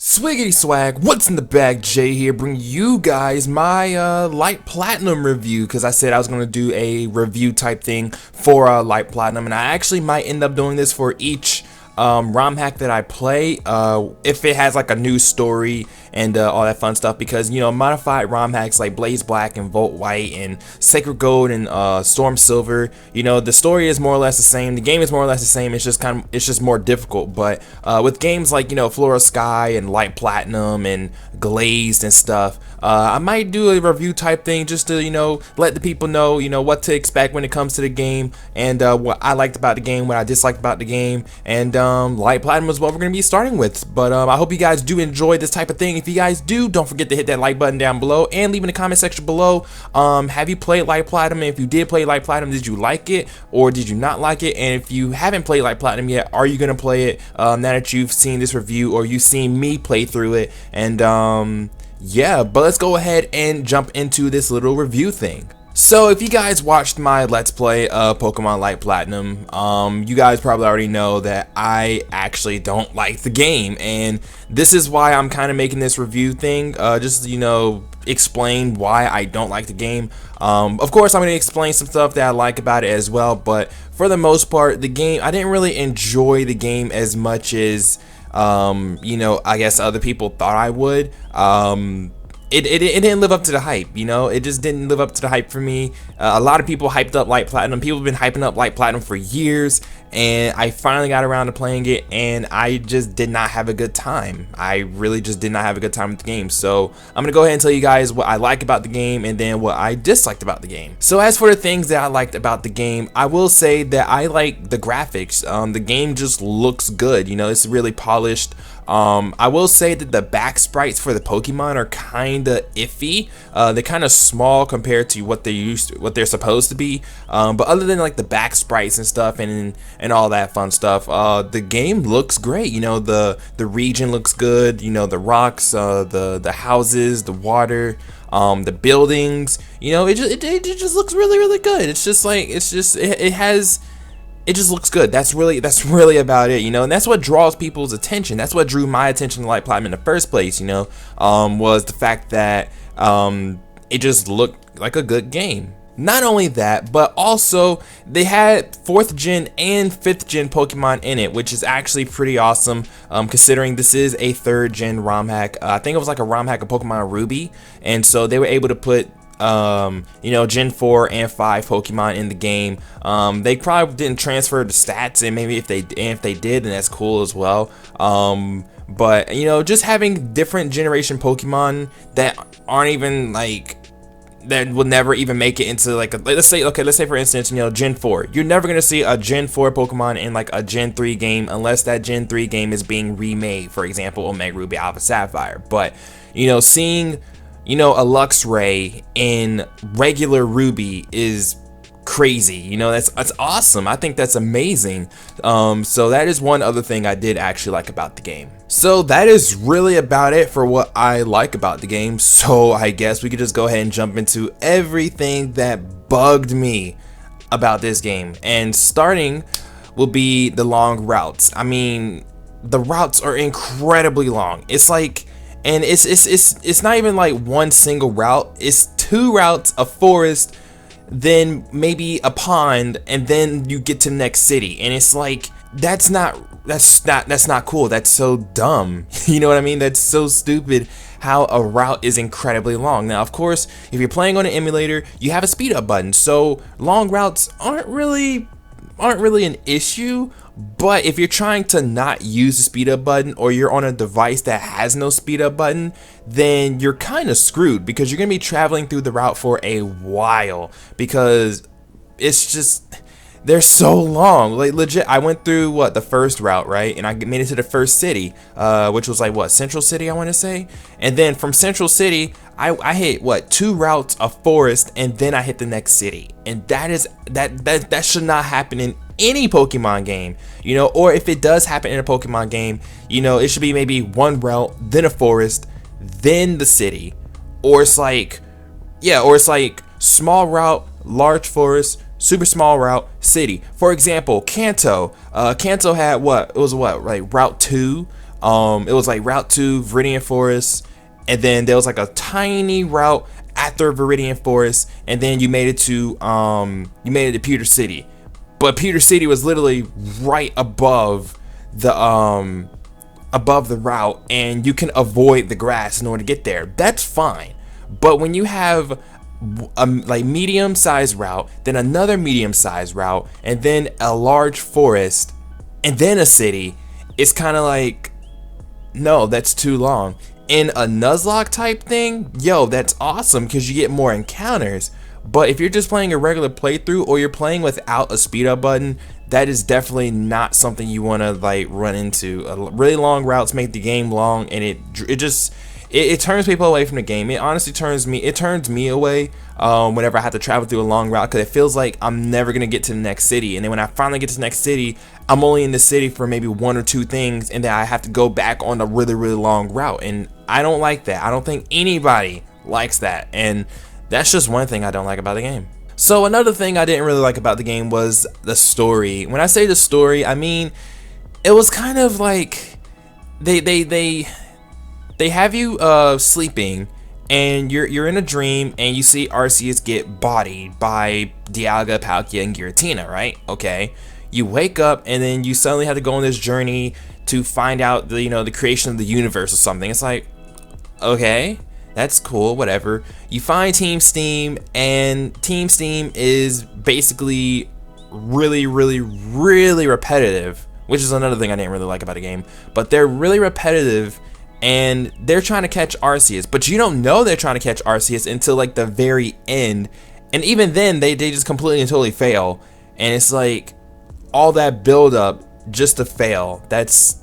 Swiggity swag, what's in the bag? Jay here, bringing you guys my Light Platinum review, because I said I was going to do a review type thing for Light Platinum, and I actually might end up doing this for each ROM hack that I play, if it has like a new story and all that fun stuff, because you know, modified ROM hacks like Blaze Black and Volt White and Sacred Gold and Storm Silver, you know, the story is more or less the same, the game is more or less the same, it's just more difficult. But with games like, you know, Flora Sky and Light Platinum and Glazed and stuff, I might do a review type thing just to, you know, let the people know, you know, what to expect when it comes to the game, and what I liked about the game, what I disliked about the game, and Light Platinum is what we're going to be starting with. But I hope you guys do enjoy this type of thing. If you guys do, don't forget to hit that like button down below and leave in the comment section below, have you played Light Platinum? And if you did play Light Platinum, did you like it or did you not like it? And if you haven't played Light Platinum yet, are you going to play it now that you've seen this review or you've seen me play through it? And yeah, but let's go ahead and jump into this little review thing. So if you guys watched my Let's Play of Pokemon Light Platinum, you guys probably already know that I actually don't like the game, and this is why I'm kind of making this review thing, just, you know, explain why I don't like the game. Of course, I'm going to explain some stuff that I like about it as well, but for the most part, the game, I didn't really enjoy the game as much as, you know, I guess other people thought I would. It didn't live up to the hype, you know, it just didn't live up to the hype for me. A lot of people hyped up Light Platinum, people have been hyping up Light Platinum for years, and I finally got around to playing it, and I just did not have a good time. I really just did not have a good time with the game. So I'm gonna go ahead and tell you guys what I like about the game and then what I disliked about the game. So as for the things that I liked about the game, I will say that I like the graphics. The game just looks good, you know, it's really polished. I will say that the back sprites for the Pokemon are kinda iffy. They're kind of small compared to what they're supposed to be. But other than like the back sprites and stuff and all that fun stuff, the game looks great. You know, the region looks good. You know, the rocks, the houses, the water, the buildings. You know, it just looks really good. It's just like it just looks good. That's really about it, you know, and that's what draws people's attention. That's what drew my attention to Light Platinum in the first place, you know, was the fact that it just looked like a good game. Not only that, but also they had 4th gen and 5th gen Pokemon in it, which is actually pretty awesome, considering this is a 3rd gen ROM hack. I think it was like a ROM hack of Pokemon Ruby, and so they were able to put you know, Gen 4 and 5 Pokemon in the game. They probably didn't transfer the stats, and maybe if they did, then that's cool as well. But you know, just having different generation Pokemon that aren't even like, that will never even make it into like let's say for instance, you know, Gen 4. You're never gonna see a Gen 4 Pokemon in like a Gen 3 game unless that Gen 3 game is being remade, for example, Omega Ruby Alpha Sapphire. But you know, seeing, you know, a Luxray in regular Ruby is crazy. You know, that's awesome. I think that's amazing. So that is one other thing I did actually like about the game. So that is really about it for what I like about the game. So I guess we could just go ahead and jump into everything that bugged me about this game. And starting will be the long routes. I mean, the routes are incredibly long. It's like, and it's not even like one single route. It's 2 routes, a forest, then maybe a pond, and then you get to the next city. And it's like, that's not cool. That's so dumb. You know what I mean? That's so stupid how a route is incredibly long. Now, of course, if you're playing on an emulator, you have a speed up button, so long routes aren't really an issue. But if you're trying to not use the speed up button, or you're on a device that has no speed up button, then you're kind of screwed, because you're gonna be traveling through the route for a while, because it's just, they're so long. Like legit, I went through what, the first route, right, and I made it to the first city, which was like what, Central City, I want to say. And then from Central City, I hit what, 2 routes, a forest, and then I hit the next city. And that should not happen in any Pokemon game, you know. Or if it does happen in a Pokemon game, you know, it should be maybe 1 route, then a forest, then the city. Or it's like, yeah, or it's like small route, large forest, super small route, city. For example, Kanto. Kanto had what? It was what, like Route 2, It was like Route 2, Viridian Forest, and then there was like a tiny route after Viridian Forest, and then you made it to Pewter City. But Pewter City was literally right above the route, and you can avoid the grass in order to get there. That's fine. But when you have like medium-sized route, then another medium-sized route, and then a large forest, and then a city, it's kind of like, no, that's too long. In a Nuzlocke type thing, yo, that's awesome because you get more encounters. But if you're just playing a regular playthrough, or you're playing without a speed up button, that is definitely not something you want to like run into. Really long routes make the game long, and it turns people away from the game. It honestly turns me away whenever I have to travel through a long route, because it feels like I'm never gonna get to the next city, and then when I finally get to the next city, I'm only in the city for maybe one or two things, and then I have to go back on a really long route, and I don't like that. I don't think anybody likes that, and that's just one thing I don't like about the game. So another thing I didn't really like about the game was the story. When I say the story, I mean it was kind of like they have you sleeping, and you're in a dream, and you see Arceus get bodied by Dialga, Palkia, and Giratina, right? Okay. You wake up, and then you suddenly have to go on this journey to find out the creation of the universe or something. It's like, okay, that's cool, whatever. You find Team Steam, and Team Steam is basically really repetitive, which is another thing I didn't really like about the game. But they're really repetitive, and they're trying to catch Arceus, but you don't know they're trying to catch Arceus until like the very end, and even then they just completely and totally fail, and it's like all that build up just to fail. That's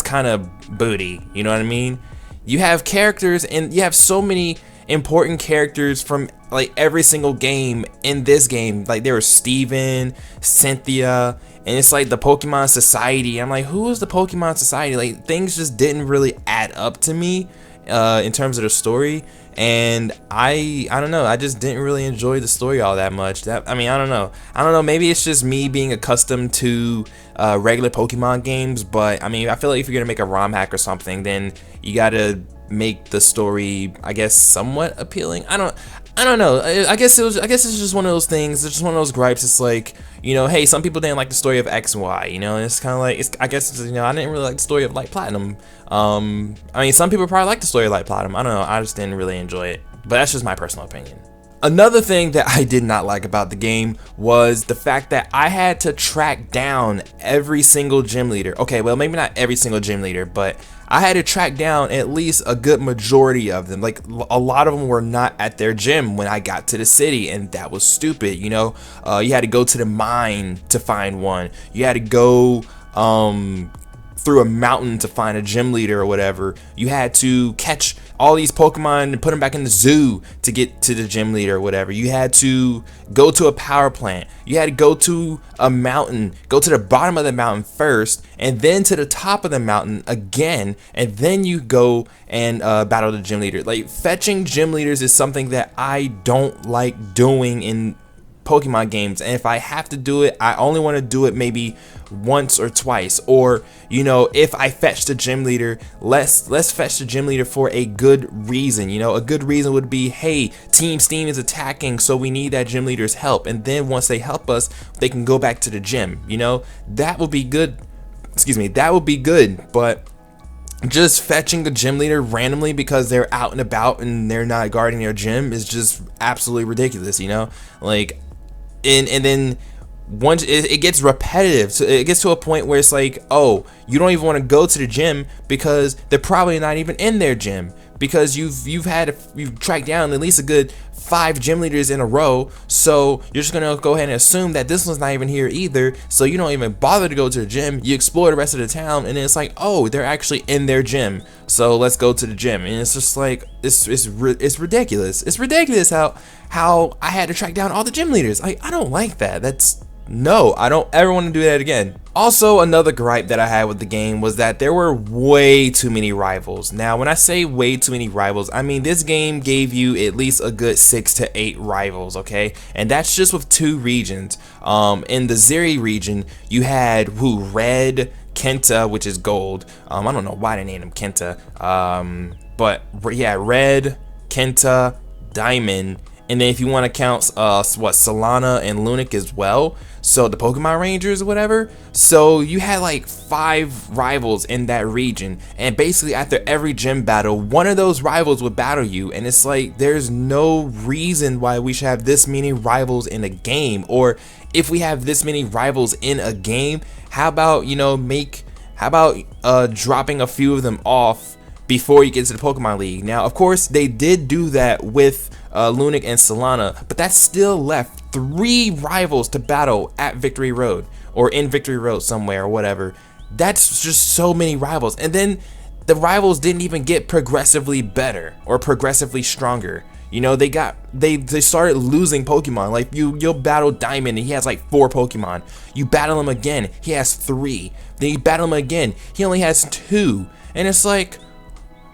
kind of booty, you know what I mean? You have characters, and you have so many important characters from like every single game in this game. Like there was Steven, Cynthia, and it's like the Pokemon Society. I'm like, who is the Pokemon Society? Like things just didn't really add up to me in terms of the story, and I don't know, I just didn't really enjoy the story all that much. I mean, I don't know, maybe it's just me being accustomed to regular Pokemon games, but I mean, I feel like if you're gonna make a ROM hack or something, then you gotta make the story, I guess, somewhat appealing. I don't know. I guess it's just one of those things. It's just one of those gripes. It's like, hey, some people didn't like the story of X and Y, and it's kind of like, I guess, I didn't really like the story of Light Platinum. I mean, some people probably like the story of Light Platinum. I don't know. I just didn't really enjoy it, but that's just my personal opinion. Another thing that I did not like about the game was the fact that I had to track down every single gym leader. Okay, well, maybe not every single gym leader, but I had to track down at least a good majority of them. Like a lot of them were not at their gym when I got to the city, and that was stupid. You had to go to the mine to find one. You had to go through a mountain to find a gym leader or whatever. You had to catch all these Pokemon and put them back in the zoo to get to the gym leader or whatever. You had to go to a power plant. You had to go to a mountain, go to the bottom of the mountain first, and then to the top of the mountain again, and then you go and battle the gym leader. Like, fetching gym leaders is something that I don't like doing in Pokemon games, and if I have to do it, I only want to do it maybe once or twice, or if I fetch the gym leader, let's fetch the gym leader for a good reason. A good reason would be, hey, Team Steam is attacking, so we need that gym leader's help, and then once they help us, they can go back to the gym. That would be good. Excuse me, that would be good. But just fetching a gym leader randomly because they're out and about and they're not guarding their gym is just absolutely ridiculous. Like, and then once it gets repetitive, so it gets to a point where it's like, oh, you don't even want to go to the gym because they're probably not even in their gym, because you've tracked down at least a good 5 gym leaders in a row, so you're just gonna go ahead and assume that this one's not even here either, so you don't even bother to go to the gym. You explore the rest of the town, and then it's like, oh, they're actually in their gym, so let's go to the gym. And it's just like, it's ridiculous. It's ridiculous how I had to track down all the gym leaders. I don't like that. No, I don't ever want to do that again. Also, another gripe that I had with the game was that there were way too many rivals. Now, when I say way too many rivals, I mean this game gave you at least a good 6 to 8 rivals, okay? And that's just with 2 regions. In the Zeri region, you had Red, Kenta, which is gold. I don't know why they named him Kenta. But yeah, red, Kenta, diamond, and then if you want to count what, Solana and Lunic as well, so the Pokemon Rangers or whatever. So you had like 5 rivals in that region, and basically after every gym battle, one of those rivals would battle you, and it's like there's no reason why we should have this many rivals in a game. Or if we have this many rivals in a game, how about, you know, dropping a few of them off before you get to the Pokemon League. Now, of course, they did do that with Lunic and Solana, but that still left 3 rivals to battle at Victory Road, or in Victory Road somewhere, or whatever. That's just so many rivals. And then the rivals didn't even get progressively better or progressively stronger. You know, they started losing Pokemon. Like you'll battle Diamond and he has like 4 Pokemon. You battle him again, he has 3. Then you battle him again, he only has 2. And it's like,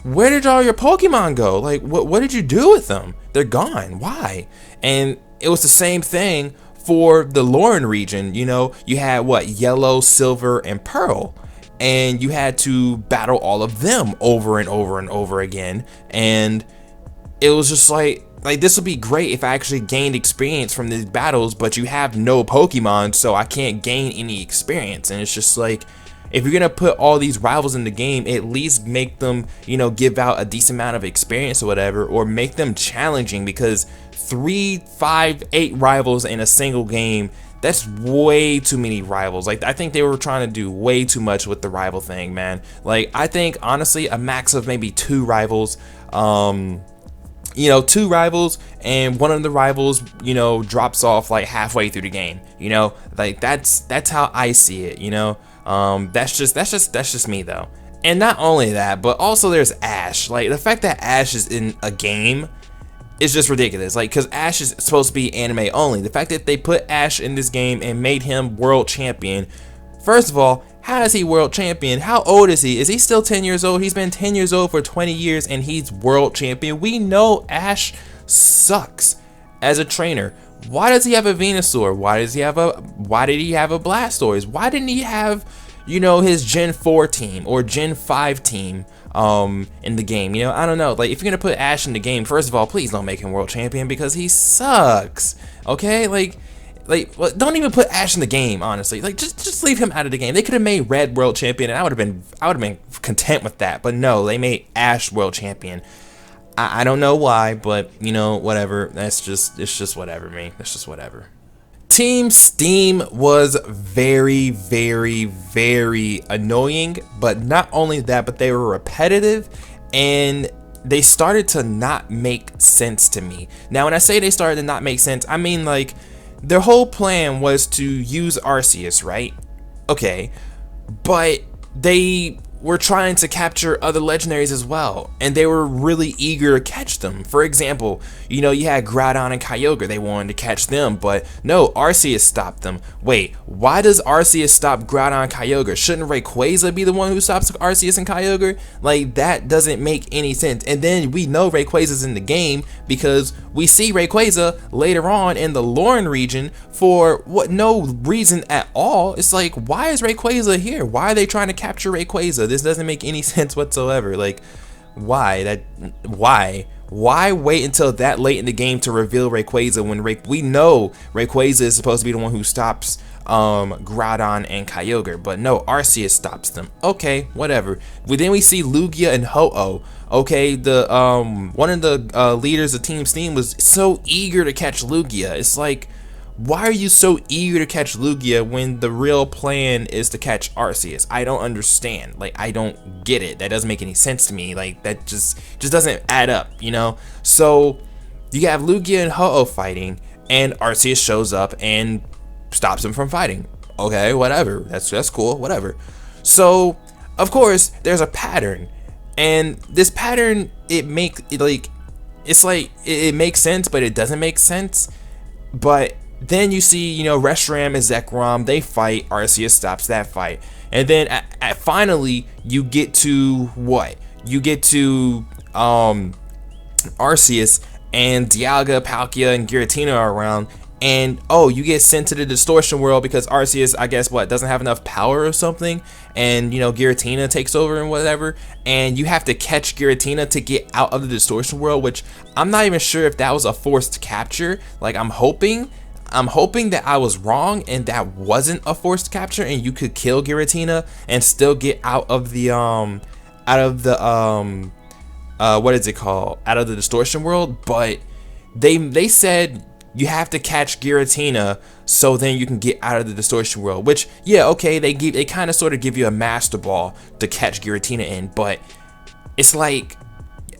where did all your Pokemon go? Like, what did you do with them? They're gone. Why? And it was the same thing for the Lauren region. You know, you had what, Yellow, Silver, and Pearl, and you had to battle all of them over and over and over again. And it was just like this would be great if I actually gained experience from these battles, but you have no Pokemon, so I can't gain any experience. And it's just like, if you're gonna put all these rivals in the game, at least make them, you know, give out a decent amount of experience or whatever, or make them challenging, because 3, 5, 8 rivals in a single game, that's way too many rivals. Like, I think they were trying to do way too much with the rival thing, man. Like, I think honestly a max of maybe 2 rivals, you know, 2 rivals, and one of the rivals, you know, drops off like halfway through the game. You know, like that's how I see it, you know. That's just me though. And not only that, but also there's Ash. Like, the fact that Ash is in a game is just ridiculous. Like, because Ash is supposed to be anime only. The fact that they put Ash in this game and made him world champion, first of all, how is he world champion? How old is he? Is he still 10 years old? He's been 10 years old for 20 years and he's world champion. We know Ash sucks as a trainer. Why does he have a Venusaur? Why did he have a Blastoise? Why didn't he have, you know, his Gen 4 team or Gen 5 team in the game? You know, I don't know. Like, if you're gonna put Ash in the game, first of all, please don't make him world champion, because he sucks. Okay, like don't even put Ash in the game, honestly. Like, just leave him out of the game. They could have made Red world champion and I would have been content with that. But no, they made Ash world champion. I don't know why, but you know, whatever. It's just whatever, me. It's just whatever. Team Steam was very, very, very annoying, but not only that, but they were repetitive and they started to not make sense to me. Now, when I say they started to not make sense, I mean, like, their whole plan was to use Arceus, right? Okay, but they were trying to capture other legendaries as well, and they were really eager to catch them. For example, you know, you had Groudon and Kyogre. They wanted to catch them, but no, Arceus stopped them. Wait, why does Arceus stop Groudon and Kyogre? Shouldn't Rayquaza be the one who stops Arceus and Kyogre? Like, that doesn't make any sense. And then we know Rayquaza's in the game because we see Rayquaza later on in the Lauren region for no reason at all. It's like, why is Rayquaza here? Why are they trying to capture Rayquaza? This doesn't make any sense whatsoever. Like, why wait until that late in the game to reveal Rayquaza when we know Rayquaza is supposed to be the one who stops Groudon and Kyogre? But no, Arceus stops them. Okay, whatever. But then we see Lugia and Ho-Oh. Okay, the one of the leaders of Team Steam was so eager to catch Lugia. It's like, why are you so eager to catch Lugia when the real plan is to catch Arceus? I don't understand. Like, I don't get it. That doesn't make any sense to me. Like, that just doesn't add up, you know? So you have Lugia and Ho-Oh fighting, and Arceus shows up and stops them from fighting. Okay, whatever. That's cool, whatever. So, of course, there's a pattern. And this pattern, it makes sense, but it doesn't make sense. But then you see, you know, Reshiram and Zekrom, they fight. Arceus stops that fight. And then finally, you get to what? You get to Arceus, and Dialga, Palkia, and Giratina are around. and oh, you get sent to the distortion world because Arceus, I guess, what, doesn't have enough power or something, and you know, Giratina takes over and whatever, and you have to catch Giratina to get out of the distortion world, which I'm not even sure if that was a forced capture. Like, I'm hoping that I was wrong and that wasn't a forced capture, and you could kill Giratina and still get out of the what is it called, out of the distortion world. But they said you have to catch Giratina so then you can get out of the distortion world, which, yeah, okay, they kind of sort of give you a master ball to catch Giratina in, but it's like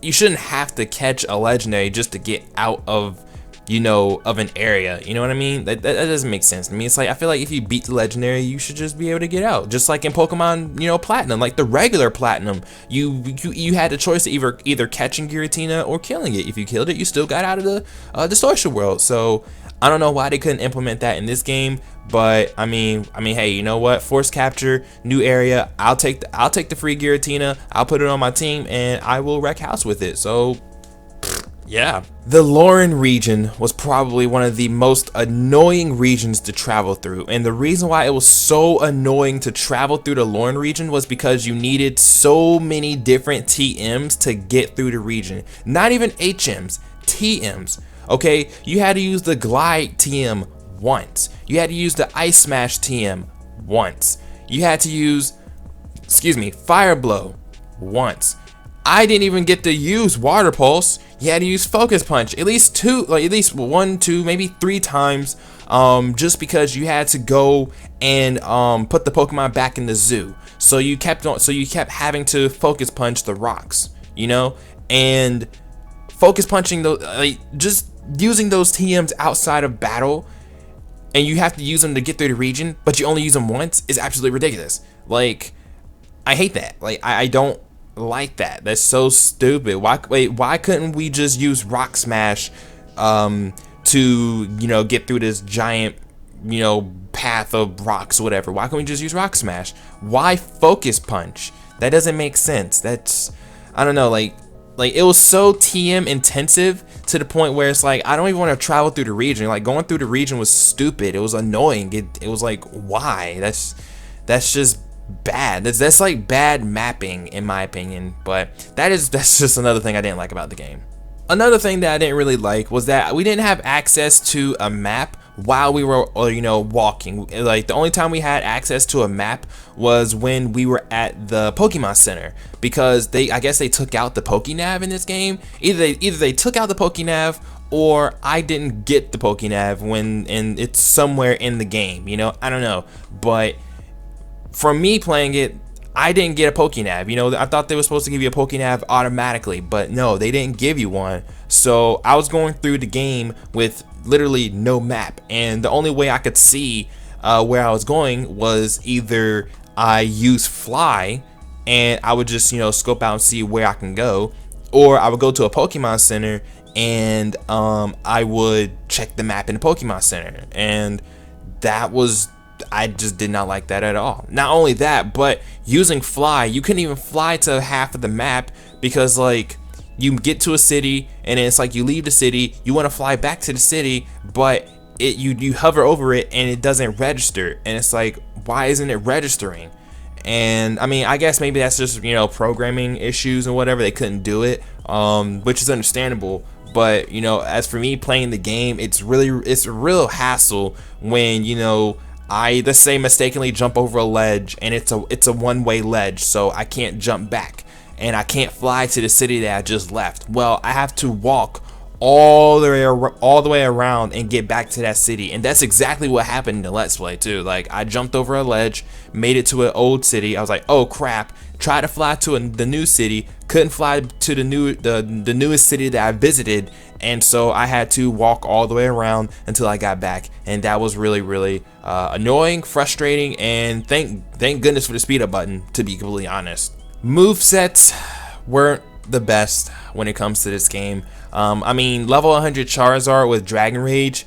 you shouldn't have to catch a legendary just to get out of, you know, of an area. You know what I mean? That doesn't make sense to me. It's like, I feel like if you beat the legendary, you should just be able to get out, just like in Pokemon, you know, Platinum, like the regular Platinum, you had the choice of either catching Giratina or killing it. If you killed it, you still got out of the distortion world. So I don't know why they couldn't implement that in this game, but I mean, hey, you know what? Force capture, new area. I'll take the free Giratina. I'll put it on my team, and I will wreck house with it. So yeah. The Lauren region was probably one of the most annoying regions to travel through, and the reason why it was so annoying to travel through the Lauren region was because you needed so many different TMs to get through the region. Not even HMs, TMs. Okay, you had to use the Glide TM once. You had to use the Ice Smash TM once. You had to use, Fire Blow once. I didn't even get to use Water Pulse. You had to use Focus Punch at least one, two, maybe three times, just because you had to go and put the Pokemon back in the zoo. So you kept having to Focus Punch the rocks, you know, and Focus Punching those, just using those TMs outside of battle, and you have to use them to get through the region, but you only use them once, is absolutely ridiculous. Like, I hate that. Like, I don't like that. That's so stupid. Why couldn't we just use Rock Smash to, you know, get through this giant, you know, path of rocks or whatever? Why can't we just use Rock Smash? Why Focus Punch? That doesn't make sense. That's, I don't know, like it was so TM intensive to the point where it's like, I don't even want to travel through the region. Like, going through the region was stupid. It was annoying. It was like, why? That's just bad. That's like bad mapping, in my opinion. But that's just another thing I didn't like about the game. Another thing that I didn't really like was that we didn't have access to a map while we were, you know, walking. Like, the only time we had access to a map was when we were at the Pokemon Center, because I guess they took out the Pokénav in this game. Either they took out the Pokénav, or I didn't get the Pokénav and it's somewhere in the game, you know. I don't know, but from me playing it, I didn't get a Pokénav. You know, I thought they were supposed to give you a Pokénav automatically, but no, they didn't give you one. So I was going through the game with literally no map, and the only way I could see where I was going was either I use Fly, and I would just, you know, scope out and see where I can go, or I would go to a Pokemon Center and I would check the map in the Pokemon Center, and I just did not like that at all. Not only that, but using Fly, you couldn't even fly to half of the map, because like, you get to a city and it's like, you leave the city, you want to fly back to the city, but you hover over it and it doesn't register, and it's like, why isn't it registering? And I mean, I guess maybe that's just, you know, programming issues and whatever, they couldn't do it, which is understandable. But, you know, as for me playing the game, it's a real hassle when, you know, let's say mistakenly jump over a ledge, and it's a one-way ledge, so I can't jump back, and I can't fly to the city that I just left. Well, I have to walk all the way around and get back to that city, and that's exactly what happened in the Let's Play too. Like, I jumped over a ledge, made it to an old city. I was like, oh crap! Tried to fly to the new city, couldn't fly to the newest city that I visited, and so I had to walk all the way around until I got back, and that was really annoying, frustrating, and thank goodness for the speed up button, to be completely honest. Movesets weren't the best when it comes to this game. I mean, level 100 Charizard with Dragon Rage,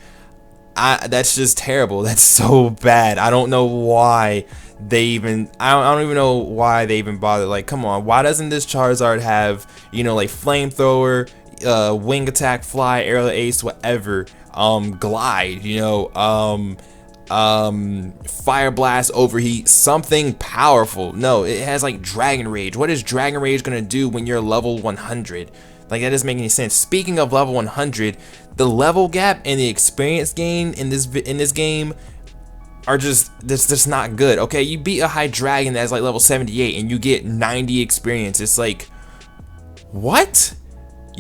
that's just terrible. That's so bad. I don't know why they even, I don't even know why they even bother. Like, come on, why doesn't this Charizard have, you know, like Flamethrower? wing attack, fly, aerial ace, whatever, glide, you know, fire blast, overheat, something powerful. No, it has like dragon rage. What is dragon rage gonna do when you're level 100? Like, that doesn't make any sense. Speaking of level 100, the level gap and the experience gain in this game are just not good. Okay, you beat a high dragon that's like level 78 and you get 90 experience. It's like, what?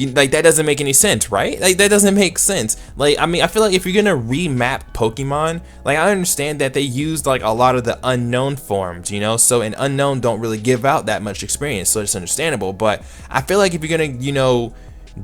Like, that doesn't make any sense, right? Like, that doesn't make sense. Like, I mean, I feel like if you're gonna remap Pokemon, like, I understand that they used like a lot of the unknown forms, you know, so an unknown don't really give out that much experience, so it's understandable. But I feel like if you're gonna, you know,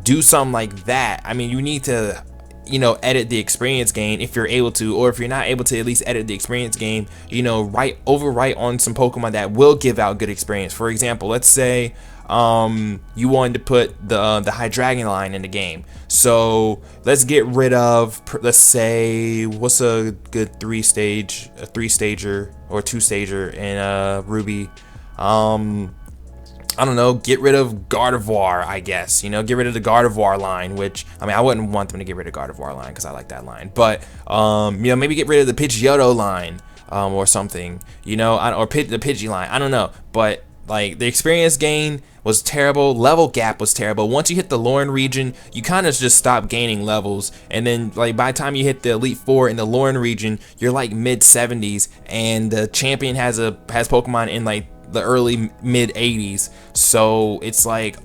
do something like that, I mean, you need to, you know, edit the experience gain if you're able to, or if you're not able to, at least edit the experience gain, you know, overwrite on some Pokemon that will give out good experience. For example, let's say you wanted to put the high dragon line in the game, so let's get rid of, let's say, what's a good three-stager or two-stager in Ruby? I don't know, get rid of Gardevoir, I guess, you know, get rid of the Gardevoir line, which, I mean, I wouldn't want them to get rid of Gardevoir line because I like that line, but, you know, maybe get rid of the Pidgeotto line, or something, you know, or the Pidgey line, I don't know, but, like, the experience gain was terrible, level gap was terrible. Once you hit the Lauren region, you kind of just stop gaining levels, and then, like, by the time you hit the Elite Four in the Lauren region, you're like mid 70s, and the champion has Pokemon in like the early mid 80s, so it's like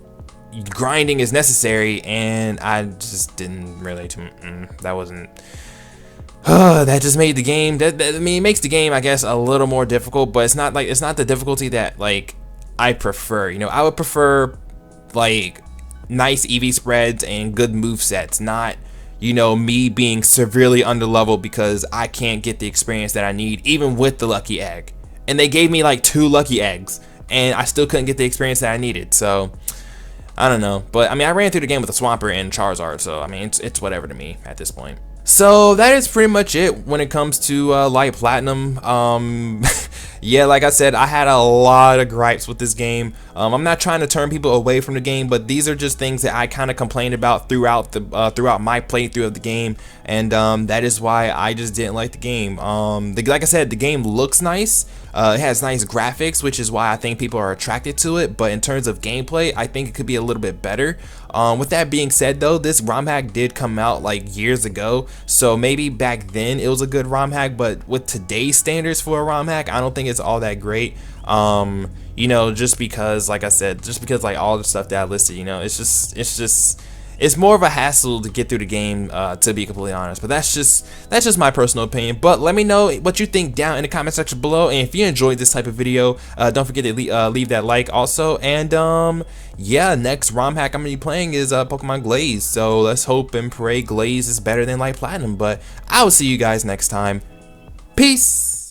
grinding is necessary, and I just didn't really, that wasn't, that just made the game, I mean, it makes the game, I guess, a little more difficult, but it's not the difficulty that, like, I prefer. You know, I would prefer like nice EV spreads and good move sets, not, you know, me being severely underleveled because I can't get the experience that I need even with the lucky egg. And they gave me like 2 lucky eggs and I still couldn't get the experience that I needed. So I don't know, but I mean, I ran through the game with a Swampert and Charizard, so I mean, it's whatever to me at this point. So that is pretty much it when it comes to Light Platinum. Yeah, like I said, I had a lot of gripes with this game. I'm not trying to turn people away from the game, but these are just things that I kind of complained about throughout my playthrough of the game, and that is why I just didn't like the game. Like I said, the game looks nice. It has nice graphics, which is why I think people are attracted to it, but in terms of gameplay, I think it could be a little bit better. With that being said though, this ROM hack did come out like years ago, so maybe back then it was a good ROM hack, but with today's standards for a ROM hack, I don't think it's all that great. You know, just because, like I said, like all the stuff that I listed, you know, it's more of a hassle to get through the game, to be completely honest. But that's just my personal opinion. But let me know what you think down in the comment section below, and if you enjoyed this type of video, don't forget to leave that like also. And yeah, next ROM hack I'm gonna be playing is Pokemon Glaze, so let's hope and pray Glaze is better than Light Platinum. But I will see you guys next time. Peace.